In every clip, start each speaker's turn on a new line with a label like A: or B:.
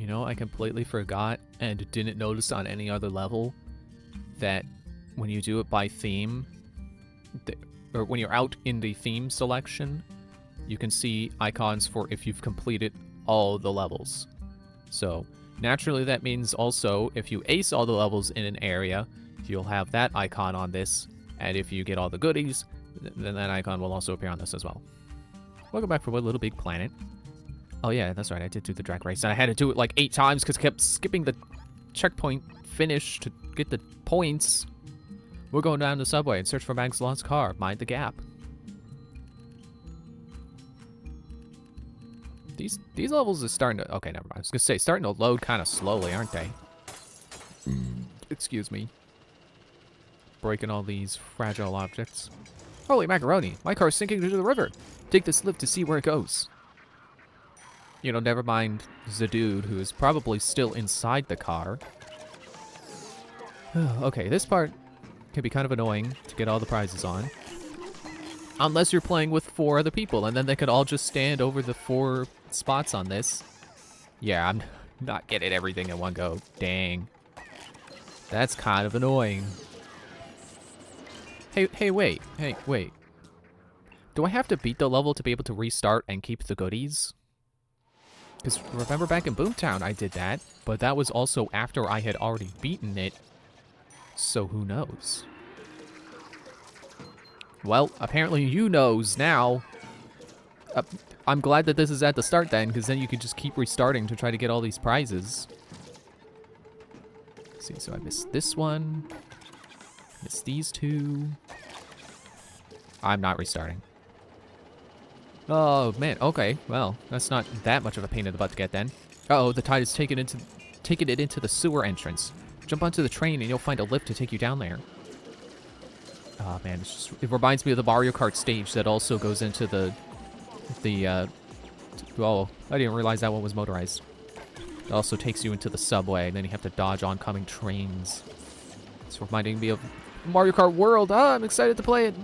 A: You know, I completely forgot and didn't notice on any other level that when you do it by theme, or when you're out in the theme selection, you can see icons for if you've completed all the levels. So naturally that means also if you ace all the levels in an area, you'll have that icon on this, and if you get all the goodies, then that icon will also appear on this as well. Welcome back for LittleBigPlanet. Oh yeah, that's right, I did do the drag race, and I had to do it like 8 times because I kept skipping the checkpoint finish to get the points. We're going down the subway and search for Mag's lost car. Mind the gap. These levels are starting to... Okay, never mind. I was going to say, starting to load kind of slowly, aren't they? Excuse me. Breaking all these fragile objects. Holy macaroni, my car's sinking into the river. Take this lift to see where it goes. You know, never mind the dude who is probably still inside the car. Okay, this part can be kind of annoying to get all the prizes on. Unless you're playing with 4 other people, and then they could all just stand over the 4 spots on this. Yeah, I'm not getting everything in one go. Dang. That's kind of annoying. Hey, wait. Do I have to beat the level to be able to restart and keep the goodies? Because remember back in Boomtown I did that, but that was also after I had already beaten it. So who knows? Well, apparently you knows now. I'm glad that this is at the start then, because then you can just keep restarting to try to get all these prizes. Let's see, so I missed this one. Missed these 2. I'm not restarting. Oh, man, okay. Well, that's not that much of a pain in the butt to get then. Uh-oh, the tide is taking it into the sewer entrance. Jump onto the train and you'll find a lift to take you down there. Oh man, it reminds me of the Mario Kart stage that also goes into the oh, I didn't realize that one was motorized. It also takes you into the subway, and then you have to dodge oncoming trains. It's reminding me of Mario Kart World. Ah, I'm excited to play it.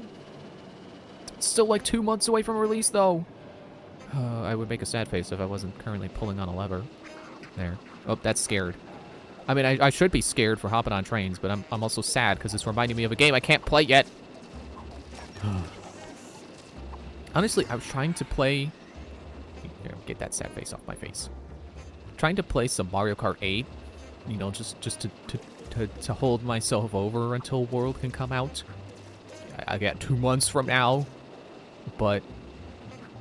A: It's still like 2 months away from release though. I would make a sad face if I wasn't currently pulling on a lever. There. Oh, that's scared. I mean, I should be scared for hopping on trains, but I'm also sad because it's reminding me of a game I can't play yet. Honestly, I was trying to play... Here, get that sad face off my face. Trying to play some Mario Kart 8, you know, just to hold myself over until World can come out. I got 2 months from now, but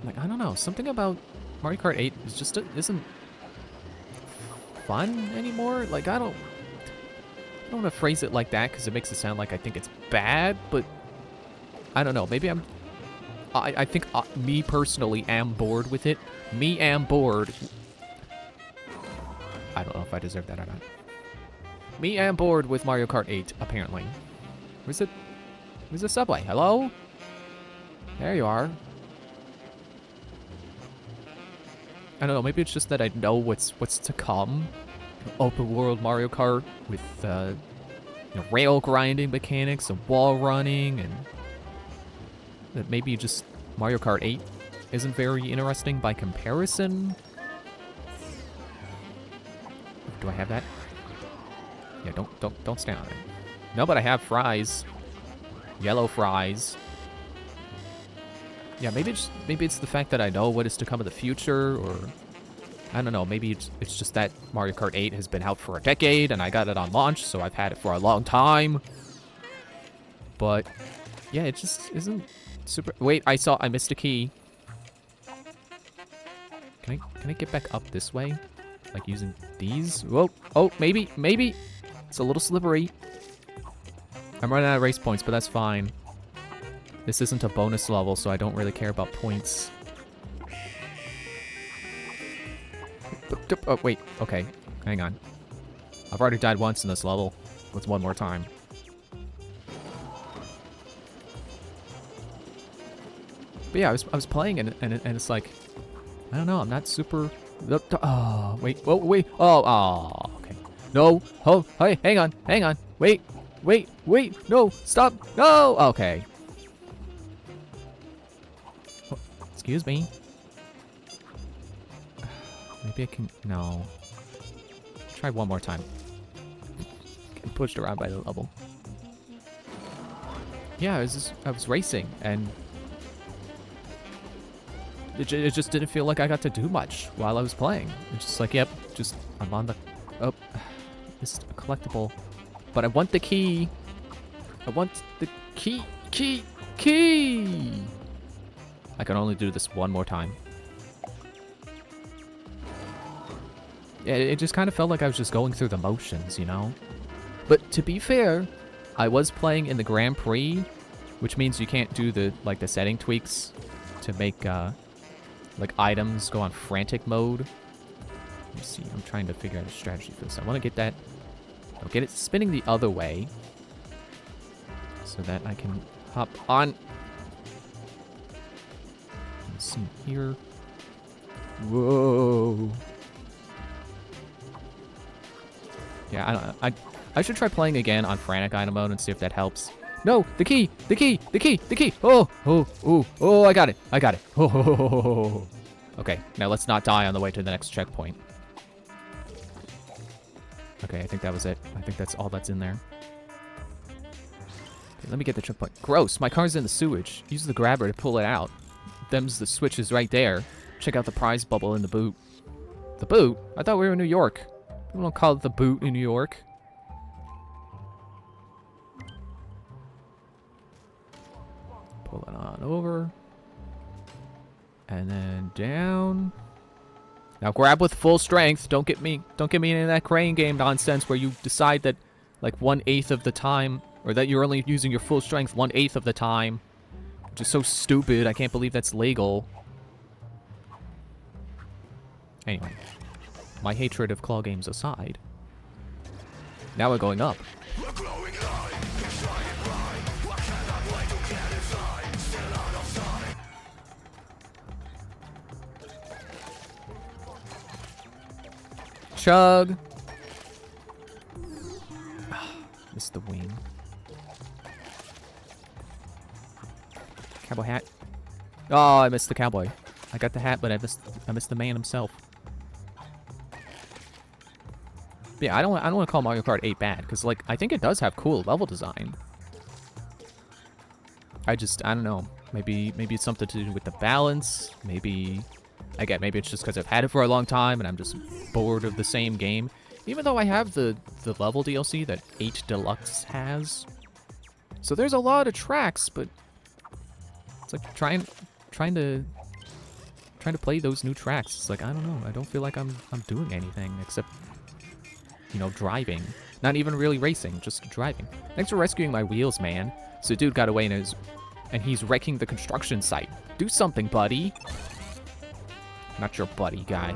A: like I don't know, something about Mario Kart 8 is just isn't fun anymore. Like I don't want to phrase it like that because it makes it sound like I think it's bad, but I don't know. Maybe I think me personally am bored with it. Me am bored. I don't know if I deserve that or not. Me am bored with Mario Kart 8, apparently. Where's it? Where's the subway? Hello? There you are. I don't know, maybe it's just that I know what's to come. Open world Mario Kart with you know, rail grinding mechanics and wall running, and that maybe just Mario Kart 8 isn't very interesting by comparison. Do I have that? Yeah, don't stand on it. No, but I have fries. Yellow fries. Yeah, maybe it's the fact that I know what is to come in the future, or I don't know, maybe it's just that Mario Kart 8 has been out for a decade and I got it on launch, so I've had it for a long time. But yeah, it just isn't super. Wait, I missed a key. Can I get back up this way? Like using these? Whoa, oh, maybe. It's a little slippery. I'm running out of race points, but that's fine. This isn't a bonus level, so I don't really care about points. Oh, wait. Okay. Hang on. I've already died once in this level. Let's one more time. But yeah, I was playing, and it's like, I don't know, I'm not super... Oh, wait. Whoa, wait. Oh, okay. No. Oh, hey, hang on. Wait. No, stop. No. Okay. Excuse me. Maybe I can... No. Try one more time. Getting pushed around by the level. Yeah, I was racing, and it just didn't feel like I got to do much while I was playing. It's just like, yep, just, I'm on the, oh, this is a collectible. But I want the key. I want the key. I can only do this one more time. Yeah, it just kind of felt like I was just going through the motions, you know? But to be fair, I was playing in the Grand Prix, which means you can't do the, like, the setting tweaks to make, like, items go on frantic mode. Let me see, I'm trying to figure out a strategy for this. I want to get that, I'll get it spinning the other way so that I can hop on. Let's see here. Whoa. Yeah, I should try playing again on frantic item mode and see if that helps. No, the key. Oh, I got it. Oh. Okay, now let's not die on the way to the next checkpoint. Okay, I think that was it. I think that's all that's in there. Okay, let me get the checkpoint. Gross, my car's in the sewage. Use the grabber to pull it out. Them's the switches right there. Check out the prize bubble in the boot. The boot? I thought we were in New York. People don't call it the boot in New York. Pull it on over. And then down. Now grab with full strength. Don't get me into that crane game nonsense where you decide that like 1/8 of the time, or that you're only using your full strength 1/8 of the time. Which is so stupid. I can't believe that's legal. Anyway. My hatred of claw games aside. Now we're going up. Chug. Missed the wing. Cowboy hat. Oh, I missed the cowboy. I got the hat, but I missed the man himself. Yeah, I don't want to call Mario Kart 8 bad, because, like, I think it does have cool level design. I don't know. Maybe it's something to do with the balance. Maybe it's just because I've had it for a long time and I'm just bored of the same game. Even though I have the level DLC that 8 Deluxe has. So there's a lot of tracks, but it's like trying to play those new tracks. It's like, I don't know. I don't feel like I'm doing anything except, you know, driving. Not even really racing, just driving. Thanks for rescuing my wheels, man. So dude got away and he's wrecking the construction site. Do something, buddy. Not your buddy, guy.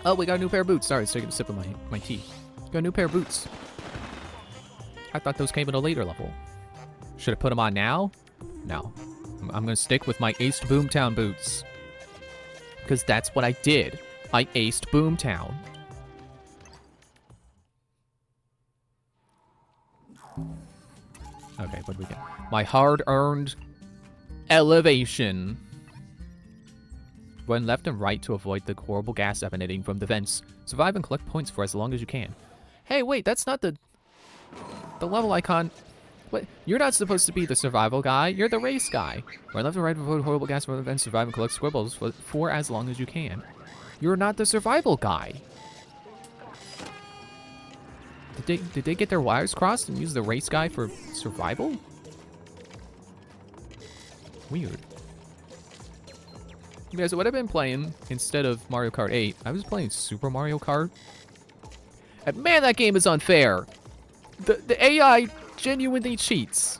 A: Oh, we got a new pair of boots. Sorry, I was taking a sip of my tea. Got a new pair of boots. I thought those came in a later level. Should I put them on now? No. I'm gonna stick with my aced Boomtown boots. Because that's what I did. I aced Boomtown. Okay, what do we get? My hard-earned elevation. Run left and right to avoid the horrible gas emanating from the vents. Survive and collect points for as long as you can. Hey, wait, that's not the level icon. What? You're not supposed to be the survival guy. You're the race guy. Run left and right to avoid horrible gas from the vents. Survive and collect squibbles for as long as you can. You're not the survival guy. Did they get their wires crossed and use the race guy for survival? Weird. Yeah, so what I've been playing instead of Mario Kart 8, I was playing Super Mario Kart. And man, that game is unfair. The AI genuinely cheats.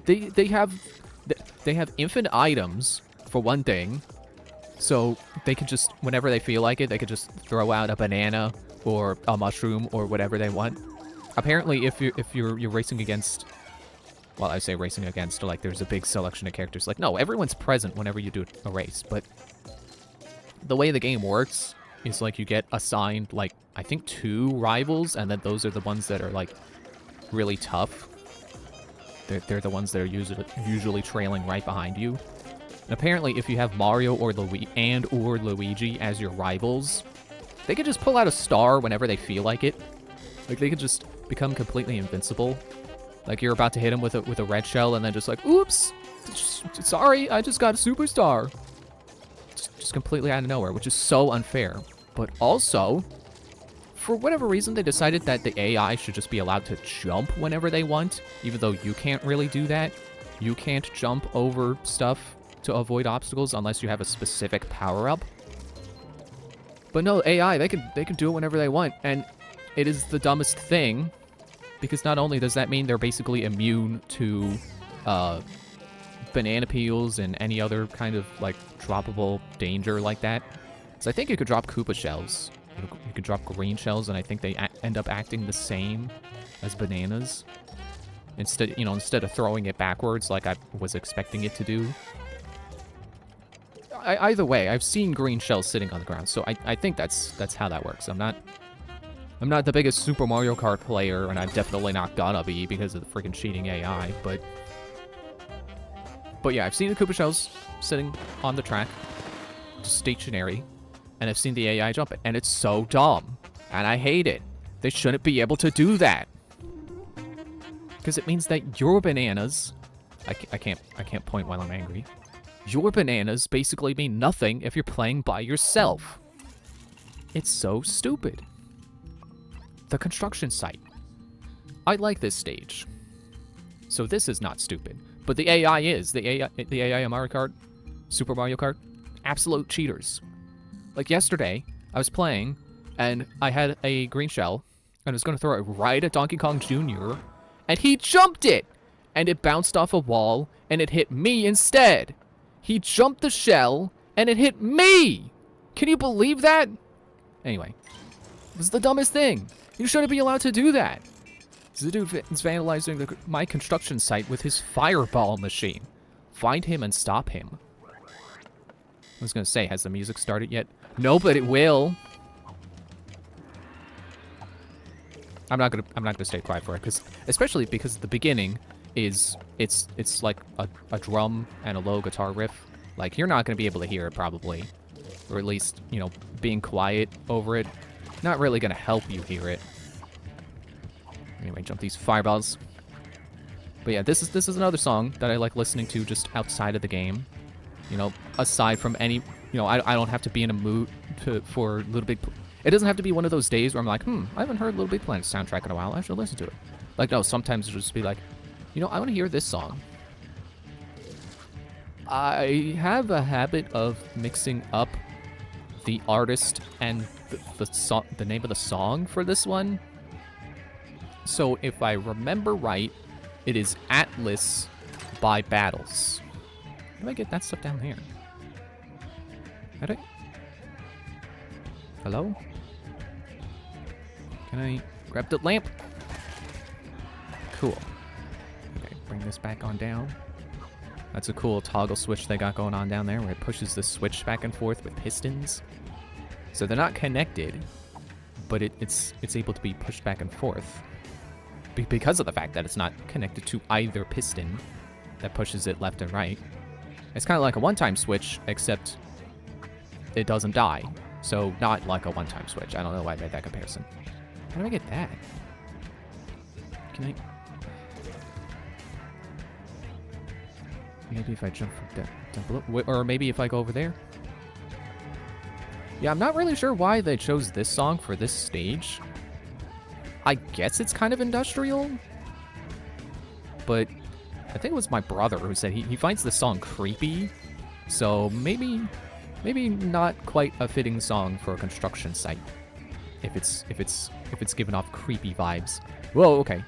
A: They have infinite items for one thing, so they can just, whenever they feel like it, they could just throw out a banana or a mushroom or whatever they want. Apparently, if you're racing against, well, I say racing against, like there's a big selection of characters. Like, no, everyone's present whenever you do a race. But the way the game works is like you get assigned like I think 2 rivals, and then those are the ones that are like really tough. They're the ones that are usually trailing right behind you. And apparently, if you have Mario or Luigi as your rivals, they can just pull out a star whenever they feel like it. Like, they could just become completely invincible. Like, you're about to hit them with a red shell, and then just like, oops! Sorry, I just got a superstar. Just completely out of nowhere, which is so unfair. But also, for whatever reason, they decided that the AI should just be allowed to jump whenever they want, even though you can't really do that. You can't jump over stuff to avoid obstacles unless you have a specific power-up. But no, AI, they can do it whenever they want, and it is the dumbest thing, because not only does that mean they're basically immune to banana peels and any other kind of, like, droppable danger like that. So I think you could drop Koopa shells. You could drop green shells, and I think they end up acting the same as bananas. Instead of throwing it backwards like I was expecting it to do. Either way, I've seen green shells sitting on the ground, so I think that's how that works. I'm not the biggest Super Mario Kart player, and I'm definitely not gonna be because of the freaking cheating AI, but yeah, I've seen the Koopa shells sitting on the track, just stationary, and I've seen the AI jump it, and it's so dumb, and I hate it. They shouldn't be able to do that, because it means that your bananas, I can't point while I'm angry. Your bananas basically mean nothing if you're playing by yourself. It's so stupid. The construction site. I like this stage. So this is not stupid. But the AI is. The AI in Mario Kart, Super Mario Kart, absolute cheaters. Like yesterday, I was playing, and I had a green shell, and I was going to throw it right at Donkey Kong Jr., and he jumped it! And it bounced off a wall, and it hit me instead. He jumped the shell, and it hit me! Can you believe that? Anyway, this is the dumbest thing. You shouldn't be allowed to do that. The dude is vandalizing my construction site with his fireball machine. Find him and stop him. I was gonna say, has the music started yet? No, but it will. I'm not gonna stay quiet for it, especially because the beginning is it's like a drum and a low guitar riff. Like, you're not gonna be able to hear it probably, or at least, you know, being quiet over it, not really gonna help you hear it. Anyway, jump these fireballs. But yeah, this is another song that I like listening to just outside of the game. You know, aside from any, you know, I don't have to be in a mood for Little Big. It doesn't have to be one of those days where I'm like, I haven't heard Little Big Planet soundtrack in a while. I should listen to it. Like, no, sometimes it'll just be like, you know, I want to hear this song. I have a habit of mixing up the artist and the name of the song for this one. So if I remember right, it is Atlas by Battles. How do I get that stuff down here? How do I... Hello? Can I grab the lamp? Cool. Okay, bring this back on down. That's a cool toggle switch they got going on down there where it pushes the switch back and forth with pistons. So they're not connected, but it's able to be pushed back and forth. Because of the fact that it's not connected to either piston that pushes it left and right. It's kind of like a one-time switch, except it doesn't die. So not like a one-time switch. I don't know why I made that comparison. How do I get that? Can I... Maybe if I jump from down below, or maybe if I go over there. Yeah, I'm not really sure why they chose this song for this stage. I guess it's kind of industrial, but I think it was my brother who said he finds this song creepy, so maybe not quite a fitting song for a construction site. If it's giving off creepy vibes. Whoa, okay.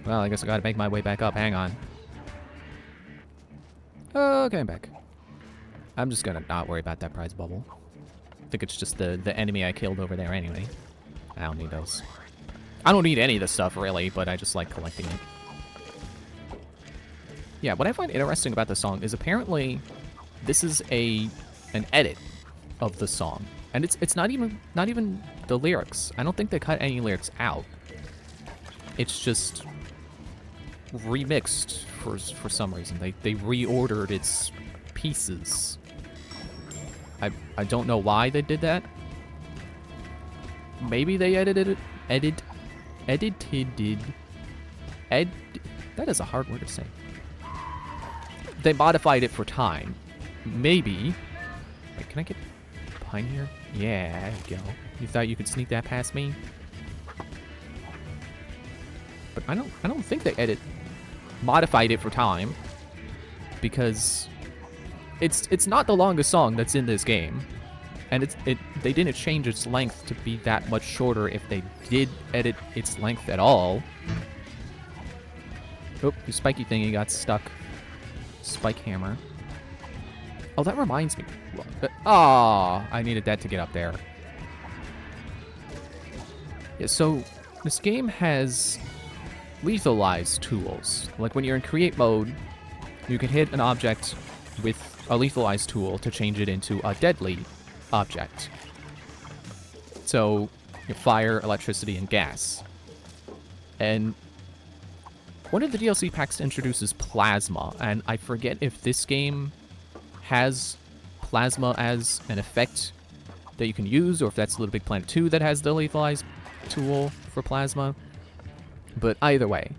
A: Well, I guess I gotta make my way back up. Hang on. Okay, I'm back. I'm just gonna not worry about that prize bubble. I think it's just the enemy I killed over there anyway. I don't need those. I don't need any of this stuff, really, but I just like collecting it. Yeah, what I find interesting about the song is apparently this is an edit of the song. And it's not even the lyrics. I don't think they cut any lyrics out. It's just remixed for some reason. They reordered its pieces. I don't know why they did that. Maybe they edited it. That is a hard word to say. They modified it for time. Maybe. Wait, can I get behind here? Yeah, there you go. You thought you could sneak that past me? But I don't think they modified it for time, because it's not the longest song that's in this game, and they didn't change its length to be that much shorter if they did edit its length at all. Oh, the spiky thingy got stuck. Spike hammer. Oh, that reminds me. I needed that to get up there. Yeah, so this game has lethalized tools. Like when you're in create mode, you can hit an object with a lethalized tool to change it into a deadly object. So, fire, electricity, and gas. And one of the DLC packs introduces plasma, and I forget if this game has plasma as an effect that you can use, or if that's LittleBigPlanet 2 that has the lethalized tool for plasma. But either way.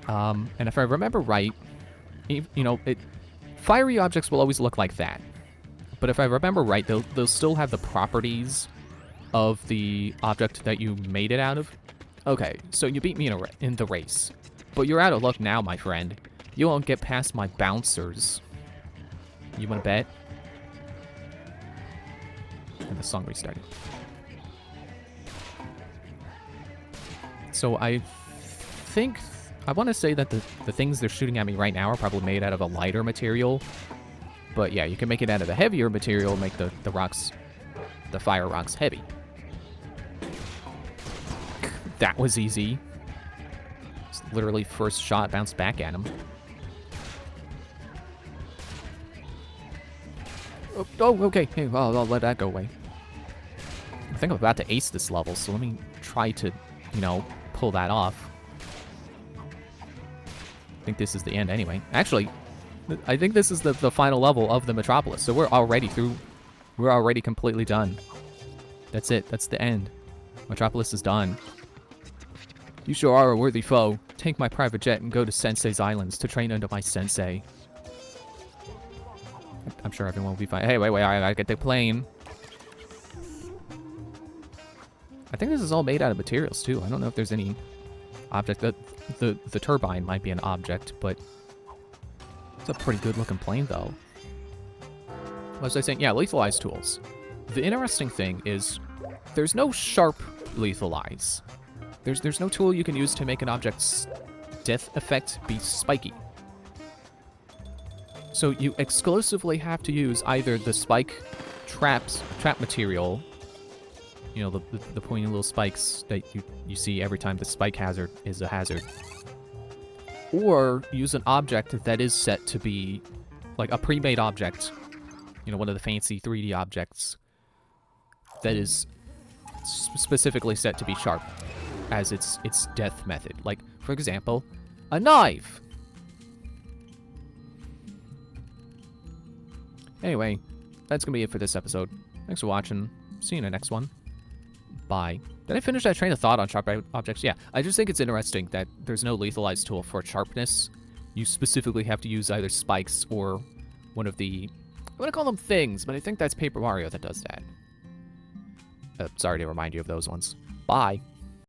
A: And if I remember right, fiery objects will always look like that. But if I remember right, they'll still have the properties of the object that you made it out of. Okay, so you beat me in the race. But you're out of luck now, my friend. You won't get past my bouncers. You wanna bet? And the song restarted. So I want to say that the things they're shooting at me right now are probably made out of a lighter material. But yeah, you can make it out of a heavier material, make the fire rocks heavy. That was easy. It's literally first shot bounced back at him. Oh, okay. Hey, well, I'll let that go away. I think I'm about to ace this level, so let me try to, pull that off. I think this is the end anyway. Actually, I think this is the final level of the Metropolis, so we're already completely done. That's it. That's the end. Metropolis is done. You sure are a worthy foe. Take my private jet and go to Sensei's Islands to train under my sensei. I'm sure everyone will be fine. Hey, wait, I gotta get the plane. I think this is all made out of materials, too. I don't know if there's any object. The turbine might be an object, but it's a pretty good-looking plane, though. What was I saying? Yeah, lethalized tools. The interesting thing is there's no sharp lethalize. There's no tool you can use to make an object's death effect be spiky. So you exclusively have to use either the spike trap material, the pointy little spikes that you see every time the spike hazard is a hazard, or use an object that is set to be like a pre-made object, one of the fancy 3D objects that is specifically set to be sharp as its death method. Like, for example, a knife. Anyway, that's going to be it for this episode. Thanks for watching. See you in the next one. Bye. Did I finish that train of thought on sharp objects? Yeah, I just think it's interesting that there's no lethalized tool for sharpness. You specifically have to use either spikes or one of the... I want to call them things, but I think that's Paper Mario that does that. Sorry to remind you of those ones. Bye.